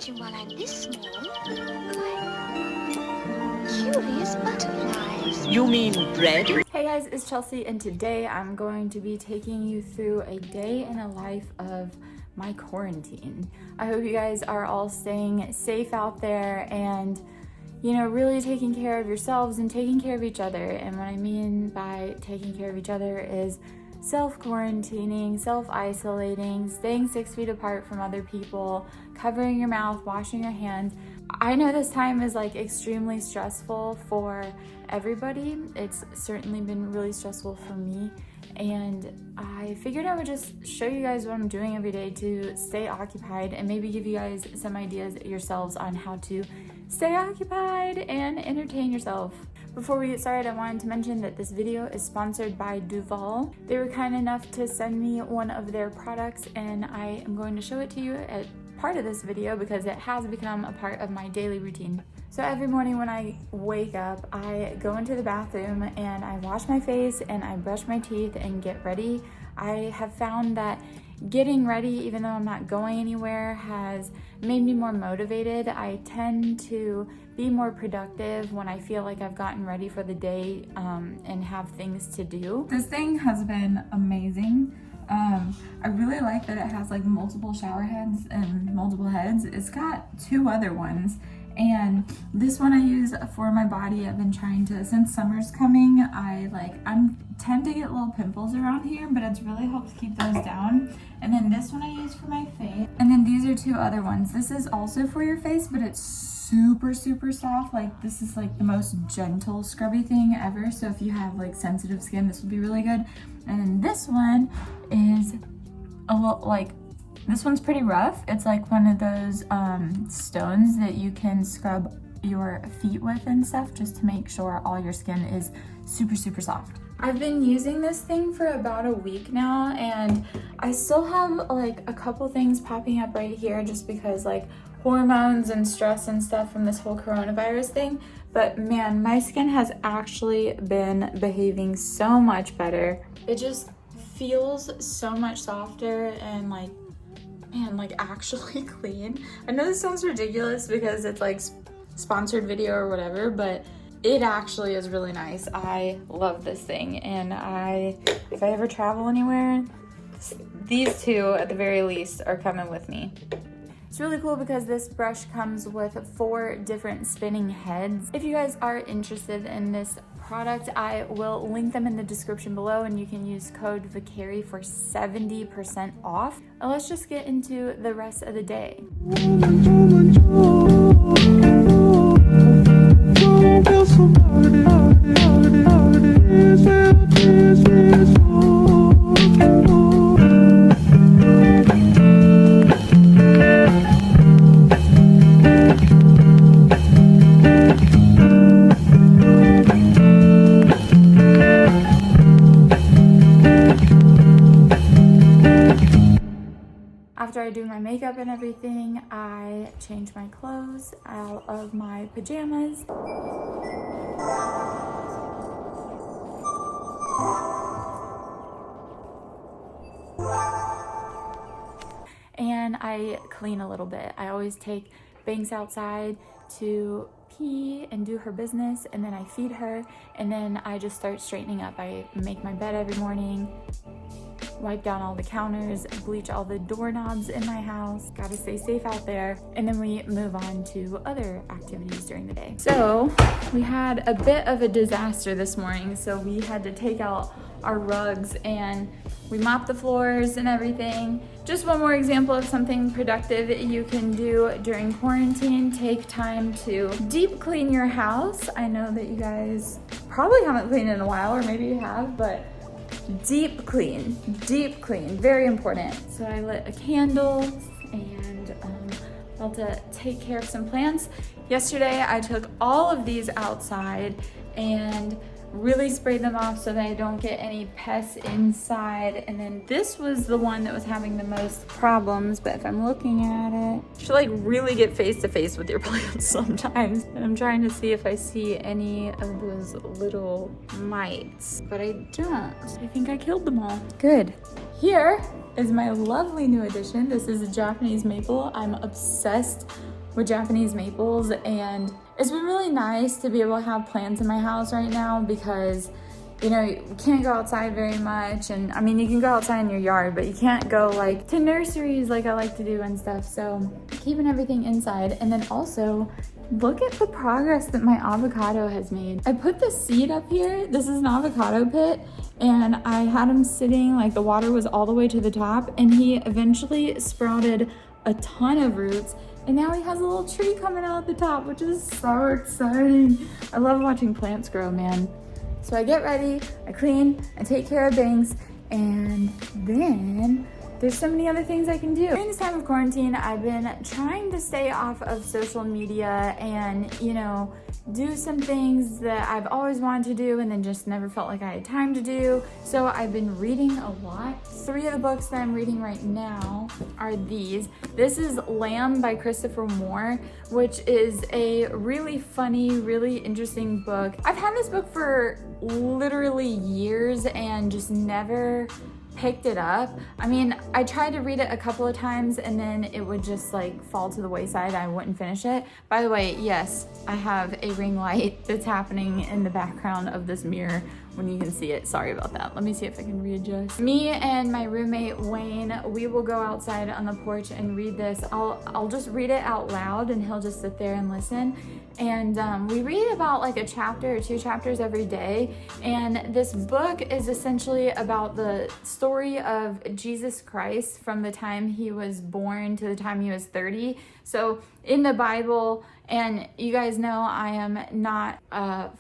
While I'm this small, why, curious butterflies. You mean bread? Hey guys, it's Chelsea, and today I'm going to be taking you through a day in a life of my quarantine. I hope you guys are all staying safe out there and, you know, really taking care of yourselves and taking care of each other. And what I mean by taking care of each other is self-quarantining, self-isolating, staying 6 feet apart from other people, covering your mouth, washing your hands. I know this time is like extremely stressful for everybody. It's certainly been really stressful for me, and I figured I would just show you guys what I'm doing every day to stay occupied and maybe give you guys some ideas yourselves on how to stay occupied and entertain yourself. Before we get started, I wanted to mention that this video is sponsored by Duval. They were kind enough to send me one of their products, and I am going to show it to you at part of this video because it has become a part of my daily routine. So every morning when I wake up, I go into the bathroom and I wash my face and I brush my teeth and get ready. I have found that getting ready, even though I'm not going anywhere, has made me more motivated. I tend to be more productive when I feel like I've gotten ready for the day and have things to do. This thing has been amazing. I really like that it has like multiple shower heads and multiple heads. It's got two other ones, and this one I use for my body. I've been trying to, since summer's coming, I tend to get little pimples around here, but it's really helped keep those down. And then this one I use for my face. And then these are two other ones. This is also for your face, but it's super soft. Like, this is like the most gentle scrubby thing ever. So if you have like sensitive skin, this will be really good. And then this one is a little like, this one's pretty rough. It's like one of those stones that you can scrub your feet with and stuff, just to make sure all your skin is super soft. I've been using this thing for about a week now, and I still have like a couple things popping up right here just because like hormones and stress and stuff from this whole coronavirus thing. But man, my skin has actually been behaving so much better. It just feels so much softer and like, man, like actually clean. I know this sounds ridiculous because it's like sponsored video or whatever, but it actually is really nice. I love this thing, and if I ever travel anywhere, these two at the very least are coming with me. It's really cool because this brush comes with 4 different spinning heads. If you guys are interested in this product, I will link them in the description below, and you can use code VICARI for 70% off. And let's just get into the rest of the day. After I do my makeup and everything, I change my clothes out of my pajamas. And I clean a little bit. I always take Banks outside to pee and do her business, and then I feed her, and then I just start straightening up. I make my bed every morning, wipe down all the counters, bleach all the doorknobs in my house. Gotta stay safe out there. And then we move on to other activities during the day. So we had a bit of a disaster this morning. So we had to take out our rugs and we mopped the floors and everything. Just one more example of something productive you can do during quarantine. Take time to deep clean your house. I know that you guys probably haven't cleaned in a while, or maybe you have, but deep clean, very important. So I lit a candle and about to take care of some plants. Yesterday I took all of these outside and really sprayed them off so that I don't get any pests inside. And then this was the one that was having the most problems, but if I'm looking at it, you should like really get face to face with your plants sometimes. And I'm trying to see if I see any of those little mites, but I don't. I think I killed them all. Good. Here is my lovely new addition. This is a Japanese maple. I'm obsessed with Japanese maples, and it's been really nice to be able to have plants in my house right now because you know, you can't go outside very much. And I mean, you can go outside in your yard, but you can't go like to nurseries like I like to do and stuff. So keeping everything inside. And then also look at the progress that my avocado has made. I put the seed up here. This is an avocado pit, and I had him sitting, like the water was all the way to the top, and he eventually sprouted a ton of roots. And now he has a little tree coming out at the top, which is so exciting. I love watching plants grow, man. So I get ready, I clean, I take care of things, and then there's so many other things I can do. During this time of quarantine, I've been trying to stay off of social media and, you know, do some things that I've always wanted to do and then just never felt like I had time to do. So I've been reading a lot. 3 of the books that I'm reading right now are these. This is Lamb by Christopher Moore, which is a really funny, really interesting book. I've had this book for literally years and just never picked it up. I mean, I tried to read it a couple of times and then it would just like fall to the wayside. I wouldn't finish it. By the way, yes, I have a ring light that's happening in the background of this mirror when you can see it. Sorry about that. Let me see if I can readjust. Me and my roommate Wayne, we will go outside on the porch and read this. I'll just read it out loud and he'll just sit there and listen. And we read about like a chapter or 2 chapters every day. And this book is essentially about the story of Jesus Christ from the time he was born to the time he was 30. So in the Bible, and you guys know I am not a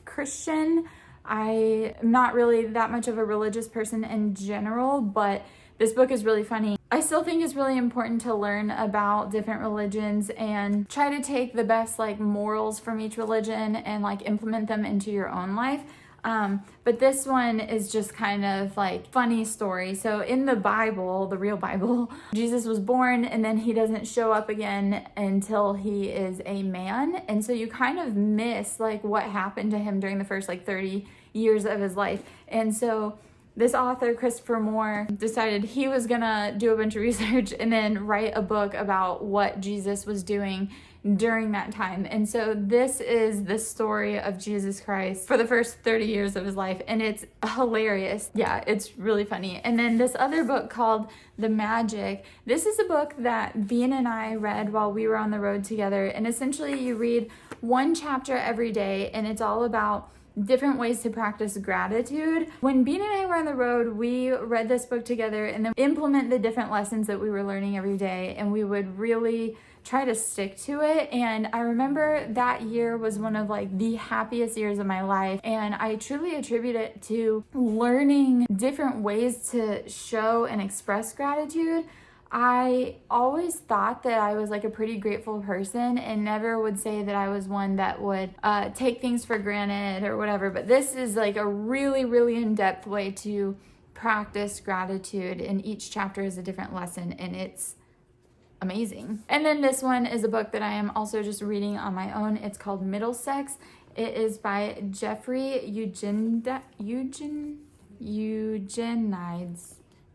Christian. I am not really that much of a religious person in general, but this book is really funny. I still think it's really important to learn about different religions and try to take the best like morals from each religion and like implement them into your own life. But this one is just kind of like funny story. So in the Bible, the real Bible, Jesus was born and then he doesn't show up again until he is a man. And so you kind of miss like what happened to him during the first like 30 years of his life. And so this author, Christopher Moore, decided he was gonna do a bunch of research and then write a book about what Jesus was doing during that time. And so this is the story of Jesus Christ for the first 30 years of his life, and it's hilarious. Yeah, it's really funny. And then this other book called The Magic, this is a book that Bean and I read while we were on the road together, and essentially you read 1 chapter every day, and it's all about different ways to practice gratitude. When Bean and I were on the road, we read this book together and then implement the different lessons that we were learning every day, and we would really try to stick to it. And I remember that year was one of like the happiest years of my life, and I truly attribute it to learning different ways to show and express gratitude. I always thought that I was like a pretty grateful person and never would say that I was one that would take things for granted or whatever. But this is like a really, really in-depth way to practice gratitude, and each chapter is a different lesson, and it's amazing. And then this one is a book that I am also just reading on my own. It's called Middlesex. It is by Jeffrey Eugenides.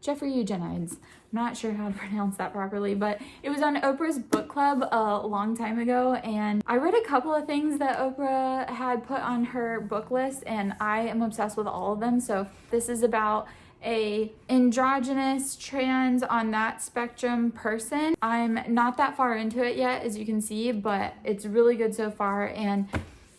Jeffrey Eugenides. I'm not sure how to pronounce that properly, but it was on Oprah's book club a long time ago, and I read a couple of things that Oprah had put on her book list, and I am obsessed with all of them. So this is about a androgynous, trans, on that spectrum person. I'm not that far into it yet, as you can see, but it's really good so far, and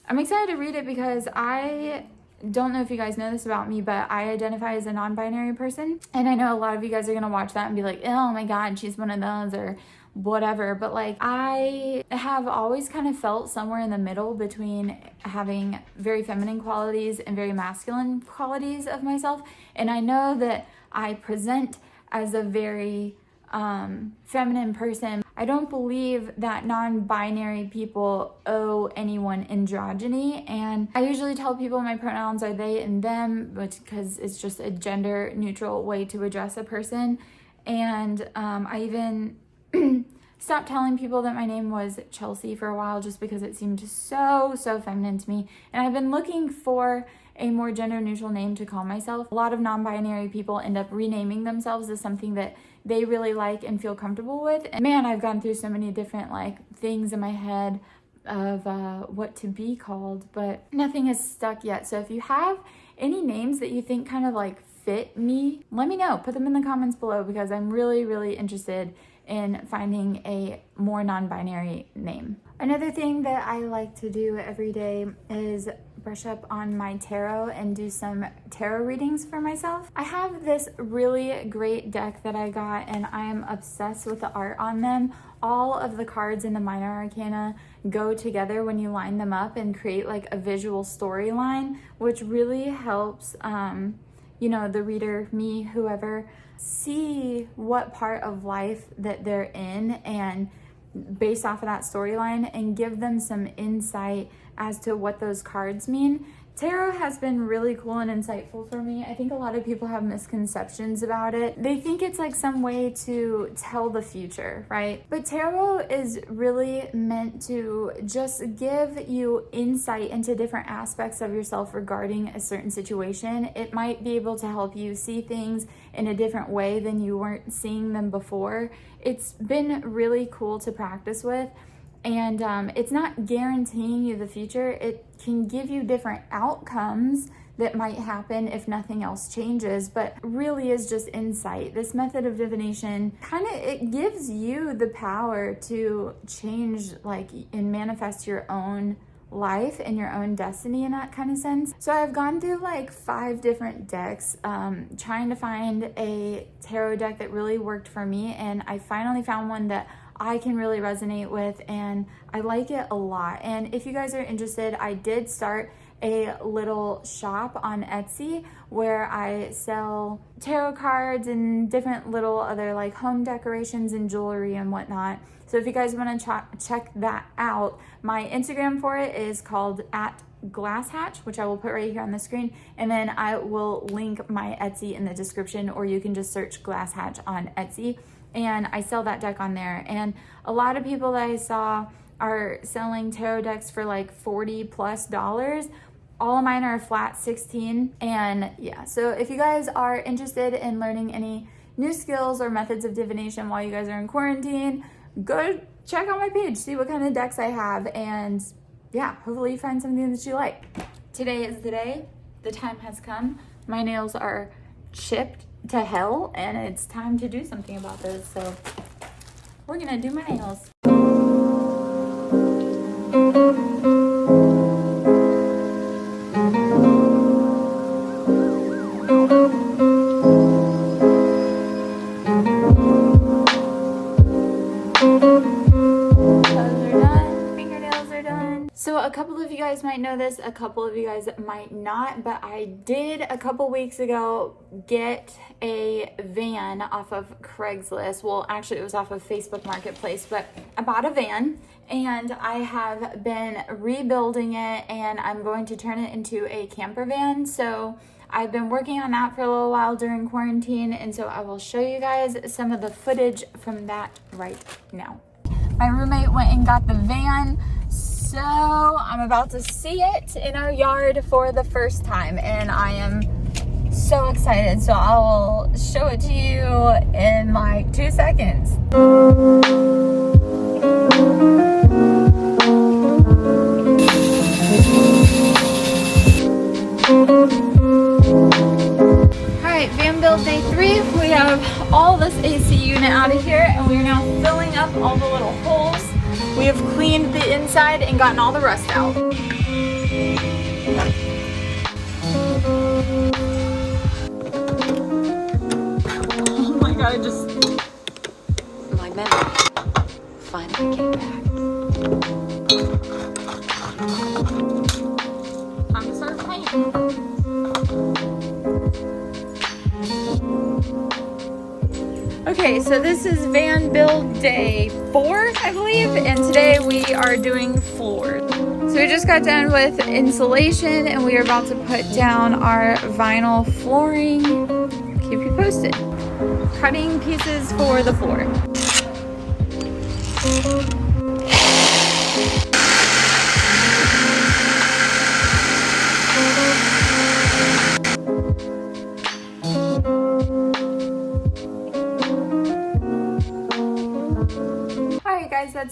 I'm excited to read it because I don't know if you guys know this about me, but I identify as a non-binary person, and I know a lot of you guys are gonna watch that and be like, oh my god, she's one of those or whatever, but like I have always kind of felt somewhere in the middle between having very feminine qualities and very masculine qualities of myself, and I know that I present as a very feminine person. I don't believe that non-binary people owe anyone androgyny, and I usually tell people my pronouns are they and them, because it's just a gender neutral way to address a person. And I even stopped telling people that my name was Chelsea for a while just because it seemed so feminine to me, and I've been looking for a more gender neutral name to call myself. A lot of non-binary people end up renaming themselves as something that they really like and feel comfortable with. And man, I've gone through so many different like things in my head of what to be called, but nothing has stuck yet. So if you have any names that you think kind of like fit me, let me know. Put them in the comments below, because I'm really, really interested in finding a more non-binary name. Another thing that I like to do every day is brush up on my tarot and do some tarot readings for myself. I have this really great deck that I got, and I am obsessed with the art on them. All of the cards in the minor arcana go together when you line them up and create like a visual storyline, which really helps you know, the reader, me, whoever, see what part of life that they're in, and based off of that storyline, and give them some insight as to what those cards mean. Tarot has been really cool and insightful for me. I think a lot of people have misconceptions about it. They think it's like some way to tell the future, right? But tarot is really meant to just give you insight into different aspects of yourself regarding a certain situation. It might be able to help you see things in a different way than you weren't seeing them before. It's been really cool to practice with. And it's not guaranteeing you the future. It can give you different outcomes that might happen if nothing else changes, but really is just insight. This method of divination it gives you the power to change like and manifest your own life and your own destiny in that kind of sense. So I've gone through like 5 different decks trying to find a tarot deck that really worked for me, and I finally found one that I can really resonate with, and I like it a lot. And if you guys are interested, I did start a little shop on Etsy where I sell tarot cards and different little other like home decorations and jewelry and whatnot. So if you guys want to check that out, my Instagram for it is called @glasshatch, which I will put right here on the screen, and then I will link my Etsy in the description, or you can just search Glasshatch on Etsy. And I sell that deck on there. And a lot of people that I saw are selling tarot decks for like $40+. All of mine are flat 16. And yeah, so if you guys are interested in learning any new skills or methods of divination while you guys are in quarantine, go check out my page, see what kind of decks I have, and yeah, hopefully you find something that you like. Today is the day. The time has come. My nails are chipped to hell, and it's time to do something about this. So we're gonna do my nails. So a couple of you guys might know this, a couple of you guys might not, but I did a couple weeks ago get a van off of Craigslist. Well, actually it was off of Facebook Marketplace, but I bought a van and I have been rebuilding it, and I'm going to turn it into a camper van. So I've been working on that for a little while during quarantine, and so I will show you guys some of the footage from that right now. My roommate went and got the van, so I'm about to see it in our yard for the first time, and I am so excited. So I will show it to you in like 2 seconds. Alright, van build day 3. We have all this AC unit out of here, and we are now filling up all the little holes. We have cleaned the inside and gotten all the rust out. Oh my god, My memory finally came back. Time to start painting. Okay, so this is van build day 4, I believe, and today we are doing floors. So we just got done with insulation, and we are about to put down our vinyl flooring. Keep you posted. Cutting pieces for the floor.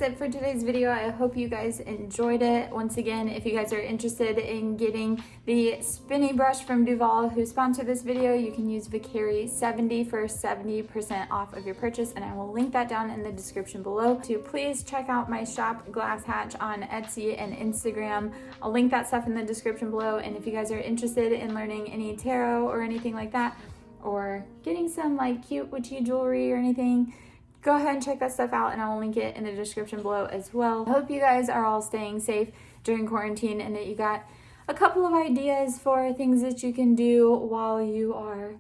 that's it for today's video. I hope you guys enjoyed it. Once again, if you guys are interested in getting the spinny brush from Duval, who sponsored this video, you can use VICARI 70 for 70% off of your purchase, and I will link that down in the description below. So please check out my shop Glass Hatch on Etsy and Instagram. I'll link that stuff in the description below, and if you guys are interested in learning any tarot or anything like that, or getting some like cute witchy jewelry or anything, go ahead and check that stuff out, and I will link it in the description below as well. I hope you guys are all staying safe during quarantine and that you got a couple of ideas for things that you can do while you are,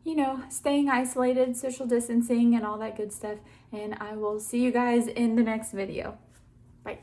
you know, staying isolated, social distancing, and all that good stuff. And I will see you guys in the next video. Bye.